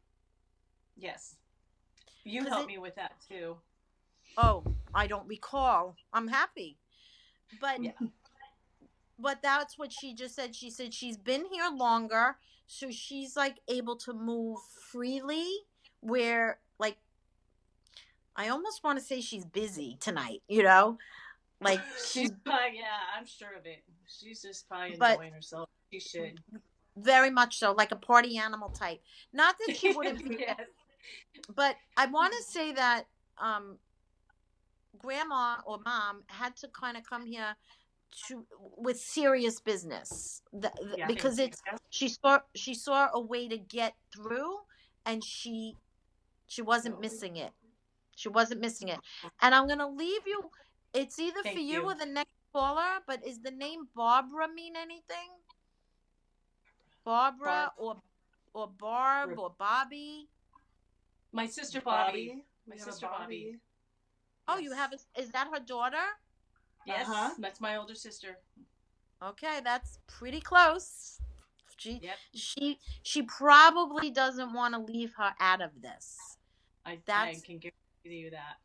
Yes. You
'Cause
helped me with that too.
Oh, I don't recall. I'm happy. But
Yeah.
But that's what she just said. She said she's been here longer, so she's like able to move freely, where like I almost want to say she's busy tonight, Like she's
yeah, I'm sure of it. She's just probably
but
enjoying herself. She should.
very much so, like a party animal type. Not that she wouldn't be
Yes.
but I want to say that grandma or mom had to kind of come here with serious business,
Yeah,
because
thank
it's
you.
she saw a way to get through, and she wasn't missing it. She wasn't missing it. And I'm gonna leave you. It's either
Thank
for you
you.
or the next caller. But is the name Barbara mean anything? Barbara or Barb or Bobby?
My sister Bobby. My sister Bobby.
Oh, you have is that her daughter?
Yes, that's my older sister.
Okay, that's pretty close.
Yep.
She probably doesn't want to leave her out of this.
I can guarantee you that.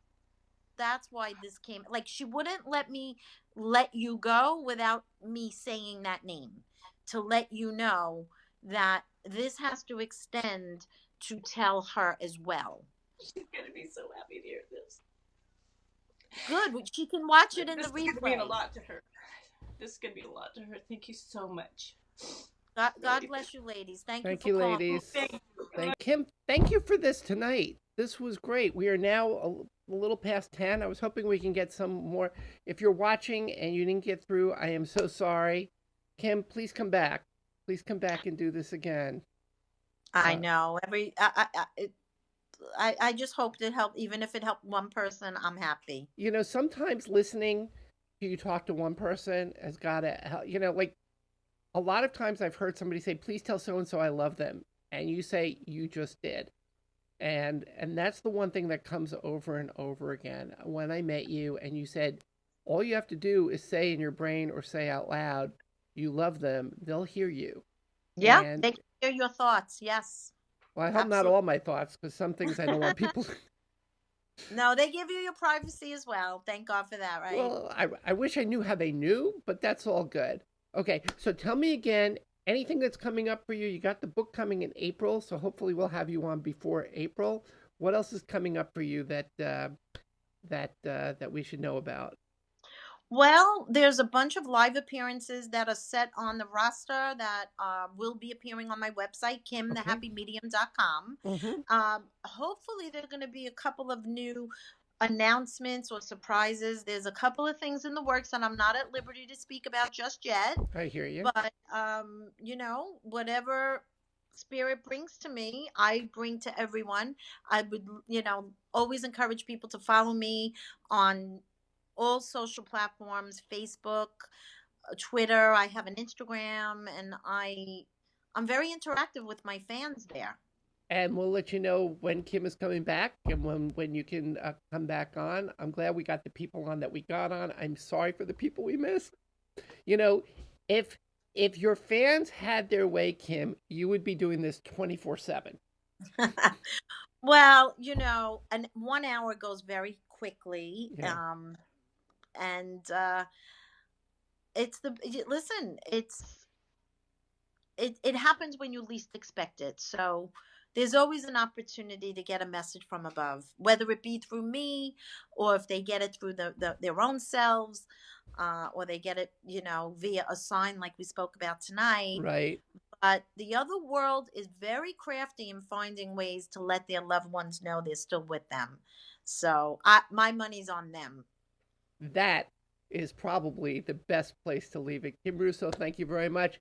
That's why this came. Like, she wouldn't let me let you go without me saying that name, to let you know that this has to extend to tell her as well.
She's gonna be so happy to hear this.
Good. She can watch it in the replay.
This is gonna mean a lot to her. This is gonna be a lot to her. Thank you so much.
God bless you, ladies. Thank you for
ladies.
calling.
Thank Kim. Thank you for this tonight. This was great. We are now a little past 10. I was hoping we can get some more. If you're watching and you didn't get through, I am so sorry. Kim, please come back. Please come back and do this again.
I know. I just hoped it helped. Even if it helped one person, I'm happy.
Sometimes listening to you talk to one person has got to help. Like a lot of times I've heard somebody say, please tell so-and-so I love them. And you say, you just did. And that's the one thing that comes over and over again. When I met you and you said, all you have to do is say in your brain or say out loud, you love them, they'll hear you.
Yeah, they can hear your thoughts. Yes.
Well, I hope not all my thoughts, because some things I don't want people.
No, they give you your privacy as well. Thank God for that, right?
Well, I wish I knew how they knew, but that's all good. Okay, so tell me again, anything that's coming up for you. You got the book coming in April, so hopefully we'll have you on before April. What else is coming up for you that we should know about?
Well, there's a bunch of live appearances that are set on the roster that will be appearing on my website, kimthehappymedium.com.
Mm-hmm.
Hopefully, there are going to be a couple of new announcements or surprises. There's a couple of things in the works that I'm not at liberty to speak about just yet.
I hear you.
But, whatever spirit brings to me, I bring to everyone. I would, always encourage people to follow me on all social platforms, Facebook, Twitter. I have an Instagram, and I'm very interactive with my fans there.
And we'll let you know when Kim is coming back and when you can come back on. I'm glad we got the people on that we got on. I'm sorry for the people we missed. If your fans had their way, Kim, you would be doing this 24/7.
Well, and 1 hour goes very quickly.
Yeah.
And it happens when you least expect it. So there's always an opportunity to get a message from above, whether it be through me or if they get it through their own selves. or they get it, via a sign like we spoke about tonight.
Right.
But the other world is very crafty in finding ways to let their loved ones know they're still with them. So my money's on them.
That is probably the best place to leave it. Kim Russo, thank you very much.